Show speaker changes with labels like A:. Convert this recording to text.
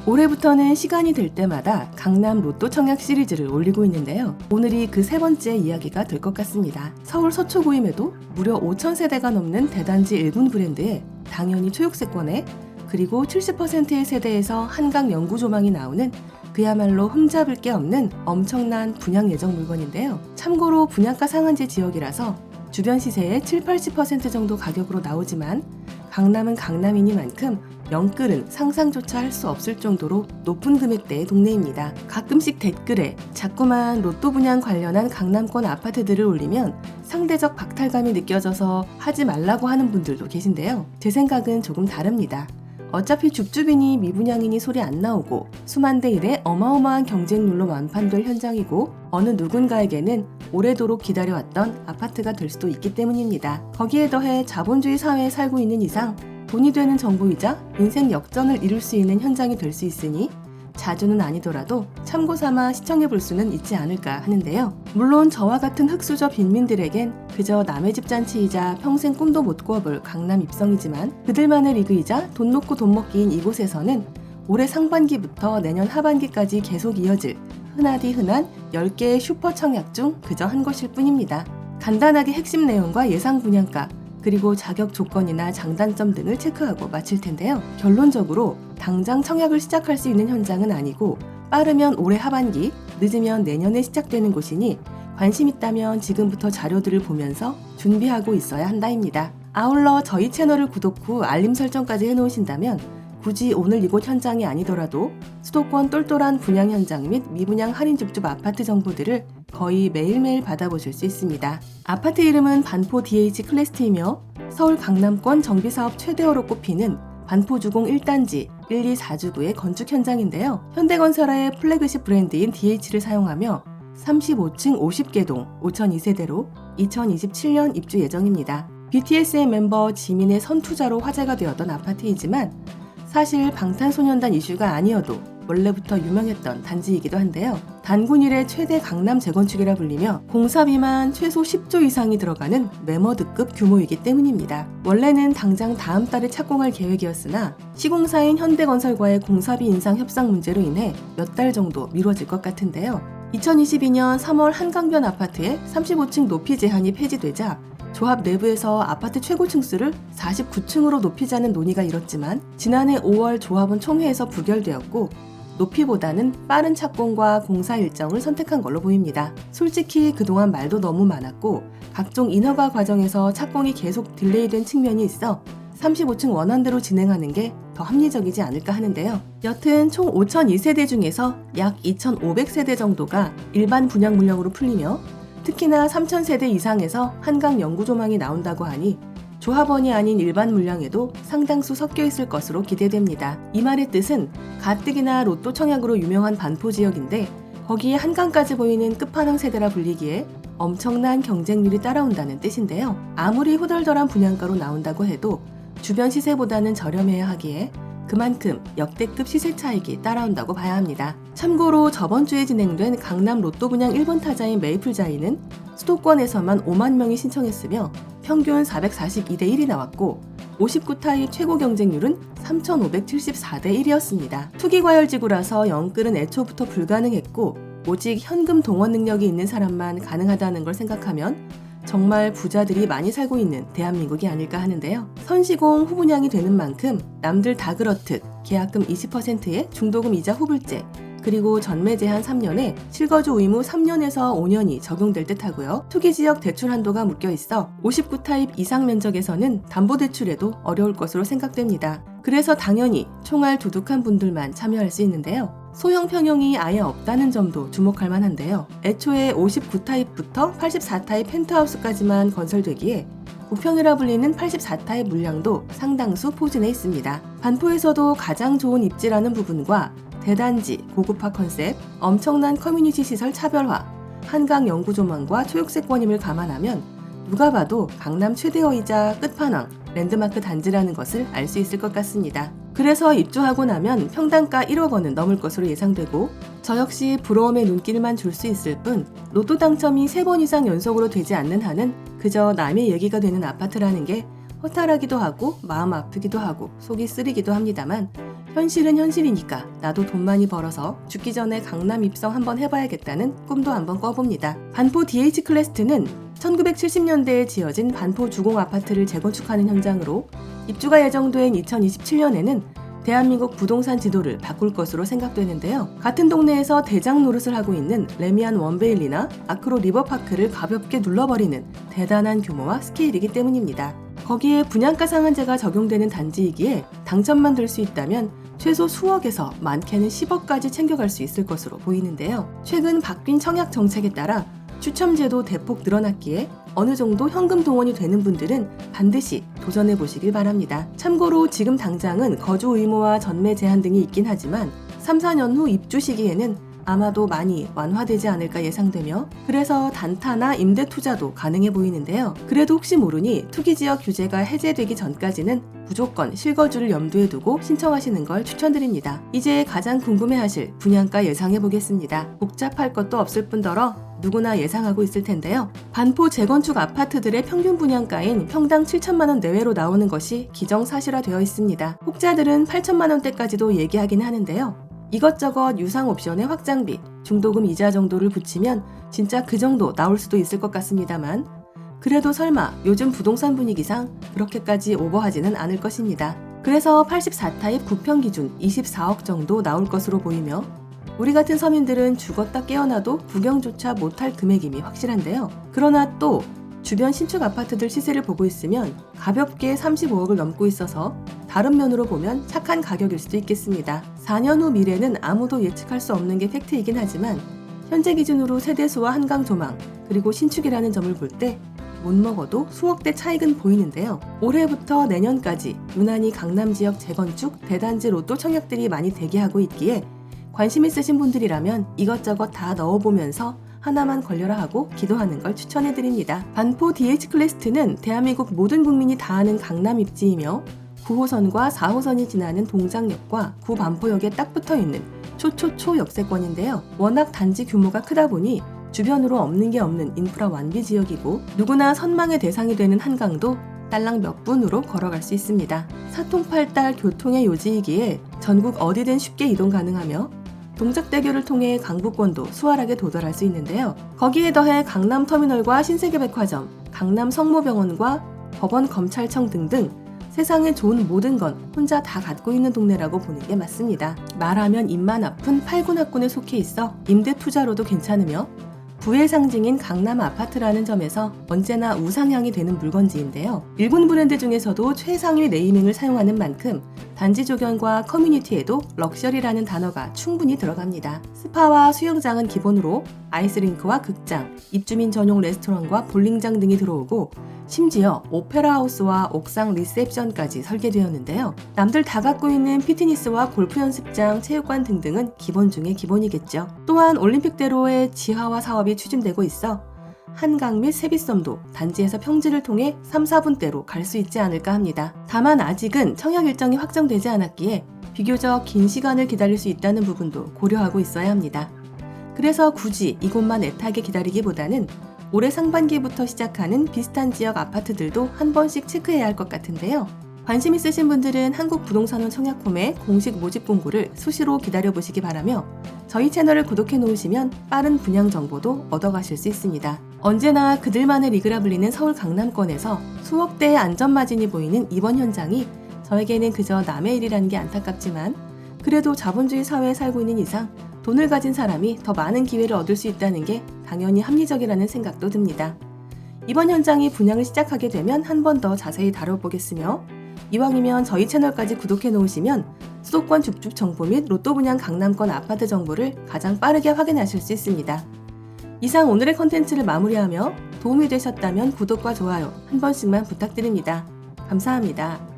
A: 올해부터는 시간이 될 때마다 강남 로또 청약 시리즈를 올리고 있는데요. 오늘이 그 세 번째 이야기가 될 것 같습니다. 서울 서초구임에도 무려 5,000세대가 넘는 대단지 1군 브랜드에 당연히 초록세권에 그리고 70%의 세대에서 한강 영구 조망이 나오는 그야말로 흠잡을 게 없는 엄청난 분양 예정 물건인데요. 참고로 분양가 상한제 지역이라서 주변 시세의 70~80% 정도 가격으로 나오지만 강남은 강남이니만큼 영끌은 상상조차 할 수 없을 정도로 높은 금액대의 동네입니다. 가끔씩 댓글에 자꾸만 로또 분양 관련한 강남권 아파트들을 올리면 상대적 박탈감이 느껴져서 하지 말라고 하는 분들도 계신데요. 제 생각은 조금 다릅니다. 어차피 줍줍이니 미분양이니 소리 안 나오고 수만 대 1의 어마어마한 경쟁률로 완판될 현장이고 어느 누군가에게는 오래도록 기다려왔던 아파트가 될 수도 있기 때문입니다. 거기에 더해 자본주의 사회에 살고 있는 이상 돈이 되는 정보이자 인생 역전을 이룰 수 있는 현장이 될 수 있으니 자주는 아니더라도 참고삼아 시청해볼 수는 있지 않을까 하는데요. 물론 저와 같은 흑수저 빈민들에겐 그저 남의 집 잔치이자 평생 꿈도 못 꾸어볼 강남 입성이지만 그들만의 리그이자 돈 놓고 돈 먹기인 이곳에서는 올해 상반기부터 내년 하반기까지 계속 이어질 흔하디 흔한 10개의 슈퍼 청약 중 그저 한 것일 뿐입니다. 간단하게 핵심 내용과 예상 분양가 그리고 자격 조건이나 장단점 등을 체크하고 마칠 텐데요. 결론적으로 당장 청약을 시작할 수 있는 현장은 아니고 빠르면 올해 하반기, 늦으면 내년에 시작되는 곳이니 관심 있다면 지금부터 자료들을 보면서 준비하고 있어야 한다입니다. 아울러 저희 채널을 구독 후 알림 설정까지 해놓으신다면 굳이 오늘 이곳 현장이 아니더라도 수도권 똘똘한 분양 현장 및 미분양 할인 줍줍 아파트 정보들을 거의 매일매일 받아보실 수 있습니다. 아파트 이름은 반포 DH 클래스트이며 서울 강남권 정비사업 최대어로 꼽히는 반포 주공 1단지 1, 2, 4주구의 건축 현장인데요. 현대건설의 플래그십 브랜드인 DH를 사용하며 35층 50개 동 5,002세대로 2027년 입주 예정입니다. BTS의 멤버 지민의 선투자로 화제가 되었던 아파트이지만 사실 방탄소년단 이슈가 아니어도 원래부터 유명했던 단지이기도 한데요. 단군 이래 최대 강남 재건축이라 불리며 공사비만 최소 10조 이상이 들어가는 메머드급 규모이기 때문입니다. 원래는 당장 다음 달에 착공할 계획이었으나 시공사인 현대건설과의 공사비 인상 협상 문제로 인해 몇 달 정도 미뤄질 것 같은데요. 2022년 3월 한강변 아파트의 35층 높이 제한이 폐지되자 조합 내부에서 아파트 최고 층수를 49층으로 높이자는 논의가 일었지만 지난해 5월 조합원 총회에서 부결되었고 높이보다는 빠른 착공과 공사 일정을 선택한 걸로 보입니다. 솔직히 그동안 말도 너무 많았고 각종 인허가 과정에서 착공이 계속 딜레이된 측면이 있어 35층 원안대로 진행하는 게 더 합리적이지 않을까 하는데요. 여튼 총 5,002세대 중에서 약 2,500세대 정도가 일반 분양 물량으로 풀리며 특히나 3,000세대 이상에서 한강 영구 조망이 나온다고 하니 조합원이 아닌 일반 물량에도 상당수 섞여 있을 것으로 기대됩니다. 이 말의 뜻은 가뜩이나 로또 청약으로 유명한 반포 지역인데 거기에 한강까지 보이는 끝판왕 세대라 불리기에 엄청난 경쟁률이 따라온다는 뜻인데요. 아무리 후덜덜한 분양가로 나온다고 해도 주변 시세보다는 저렴해야 하기에 그만큼 역대급 시세 차익이 따라온다고 봐야 합니다. 참고로 저번 주에 진행된 강남 로또 분양 1번 타자인 메이플자이는 수도권에서만 5만 명이 신청했으며 평균 442대 1이 나왔고 59타입 최고 경쟁률은 3,574대 1이었습니다. 투기과열지구라서 영끌은 애초부터 불가능했고 오직 현금 동원 능력이 있는 사람만 가능하다는 걸 생각하면 정말 부자들이 많이 살고 있는 대한민국이 아닐까 하는데요. 선시공 후분양이 되는 만큼 남들 다 그렇듯 계약금 20%의 중도금 이자 후불제 그리고 전매 제한 3년에 실거주 의무 3년에서 5년이 적용될 듯 하고요. 투기지역 대출 한도가 묶여 있어 59타입 이상 면적에서는 담보대출에도 어려울 것으로 생각됩니다. 그래서 당연히 총알 두둑한 분들만 참여할 수 있는데요. 소형 평형이 아예 없다는 점도 주목할 만한데요. 애초에 59타입부터 84타입 펜트하우스까지만 건설되기에 우평이라 불리는 84타입 물량도 상당수 포진해 있습니다. 반포에서도 가장 좋은 입지라는 부분과 대단지, 고급화 컨셉, 엄청난 커뮤니티 시설 차별화, 한강 영구 조망과 초록색권임을 감안하면 누가 봐도 강남 최대어이자 끝판왕, 랜드마크 단지라는 것을 알 수 있을 것 같습니다. 그래서 입주하고 나면 평당가 1억 원은 넘을 것으로 예상되고 저 역시 부러움의 눈길만 줄 수 있을 뿐 로또 당첨이 3번 이상 연속으로 되지 않는 한은 그저 남의 얘기가 되는 아파트라는 게 허탈하기도 하고 마음 아프기도 하고 속이 쓰리기도 합니다만 현실은 현실이니까 나도 돈 많이 벌어서 죽기 전에 강남 입성 한번 해봐야겠다는 꿈도 한번 꿔봅니다. 반포 DH 클래스트는 1970년대에 지어진 반포 주공 아파트를 재건축하는 현장으로 입주가 예정된 2027년에는 대한민국 부동산 지도를 바꿀 것으로 생각되는데요. 같은 동네에서 대장 노릇을 하고 있는 레미안 원베일리나 아크로 리버파크를 가볍게 눌러버리는 대단한 규모와 스케일이기 때문입니다. 거기에 분양가 상한제가 적용되는 단지이기에 당첨만 될 수 있다면 최소 수억에서 많게는 10억까지 챙겨갈 수 있을 것으로 보이는데요. 최근 바뀐 청약 정책에 따라 추첨제도 대폭 늘어났기에 어느 정도 현금 동원이 되는 분들은 반드시 도전해 보시길 바랍니다. 참고로 지금 당장은 거주 의무와 전매 제한 등이 있긴 하지만 3, 4년 후 입주 시기에는 아마도 많이 완화되지 않을까 예상되며 그래서 단타나 임대 투자도 가능해 보이는데요. 그래도 혹시 모르니 투기지역 규제가 해제되기 전까지는 무조건 실거주를 염두에 두고 신청하시는 걸 추천드립니다. 이제 가장 궁금해하실 분양가 예상해 보겠습니다. 복잡할 것도 없을 뿐더러 누구나 예상하고 있을 텐데요. 반포 재건축 아파트들의 평균 분양가인 평당 7천만 원 내외로 나오는 것이 기정사실화되어 있습니다. 혹자들은 8천만 원대까지도 얘기하긴 하는데요. 이것저것 유상 옵션의 확장비, 중도금 이자 정도를 붙이면 진짜 그 정도 나올 수도 있을 것 같습니다만 그래도 설마 요즘 부동산 분위기상 그렇게까지 오버하지는 않을 것입니다. 그래서 84타입 9평 기준 24억 정도 나올 것으로 보이며 우리 같은 서민들은 죽었다 깨어나도 구경조차 못할 금액임이 확실한데요. 그러나 또 주변 신축 아파트들 시세를 보고 있으면 가볍게 35억을 넘고 있어서 다른 면으로 보면 착한 가격일 수도 있겠습니다. 4년 후 미래는 아무도 예측할 수 없는 게 팩트이긴 하지만 현재 기준으로 세대수와 한강 조망 그리고 신축이라는 점을 볼 때 못 먹어도 수억대 차익은 보이는데요. 올해부터 내년까지 유난히 강남 지역 재건축, 대단지 로또 청약들이 많이 대기하고 있기에 관심 있으신 분들이라면 이것저것 다 넣어보면서 하나만 걸려라 하고 기도하는 걸 추천해드립니다. 반포 DH 클래스트는 대한민국 모든 국민이 다 아는 강남 입지이며 9호선과 4호선이 지나는 동작역과 구반포역에 딱 붙어있는 초초초 역세권인데요. 워낙 단지 규모가 크다 보니 주변으로 없는 게 없는 인프라 완비 지역이고 누구나 선망의 대상이 되는 한강도 딸랑 몇 분으로 걸어갈 수 있습니다. 사통팔달 교통의 요지이기에 전국 어디든 쉽게 이동 가능하며 동작대교를 통해 강북권도 수월하게 도달할 수 있는데요. 거기에 더해 강남터미널과 신세계백화점, 강남성모병원과 법원 검찰청 등등 세상에 좋은 모든 건 혼자 다 갖고 있는 동네라고 보는 게 맞습니다. 말하면 입만 아픈 8군 학군에 속해 있어 임대 투자로도 괜찮으며 부의 상징인 강남 아파트라는 점에서 언제나 우상향이 되는 물건지인데요. 일군 브랜드 중에서도 최상위 네이밍을 사용하는 만큼 단지 조경과 커뮤니티에도 럭셔리라는 단어가 충분히 들어갑니다. 스파와 수영장은 기본으로 아이스링크와 극장, 입주민 전용 레스토랑과 볼링장 등이 들어오고 심지어 오페라하우스와 옥상 리셉션까지 설계되었는데요. 남들 다 갖고 있는 피트니스와 골프 연습장, 체육관 등등은 기본 중에 기본이겠죠. 또한 올림픽대로의 지하화 사업이 추진되고 있어 한강 및 세빛섬도 단지에서 평지를 통해 3, 4분대로 갈 수 있지 않을까 합니다. 다만 아직은 청약 일정이 확정되지 않았기에 비교적 긴 시간을 기다릴 수 있다는 부분도 고려하고 있어야 합니다. 그래서 굳이 이곳만 애타게 기다리기보다는 올해 상반기부터 시작하는 비슷한 지역 아파트들도 한 번씩 체크해야 할 것 같은데요. 관심 있으신 분들은 한국부동산원 청약홈의 공식 모집 공고를 수시로 기다려보시기 바라며 저희 채널을 구독해 놓으시면 빠른 분양 정보도 얻어가실 수 있습니다. 언제나 그들만의 리그라 불리는 서울 강남권에서 수억대의 안전마진이 보이는 이번 현장이 저에게는 그저 남의 일이라는 게 안타깝지만 그래도 자본주의 사회에 살고 있는 이상 돈을 가진 사람이 더 많은 기회를 얻을 수 있다는 게 당연히 합리적이라는 생각도 듭니다. 이번 현장이 분양을 시작하게 되면 한 번 더 자세히 다뤄보겠으며 이왕이면 저희 채널까지 구독해 놓으시면 수도권 줍줍 정보 및 로또 분양 강남권 아파트 정보를 가장 빠르게 확인하실 수 있습니다. 이상 오늘의 컨텐츠를 마무리하며 도움이 되셨다면 구독과 좋아요 한 번씩만 부탁드립니다. 감사합니다.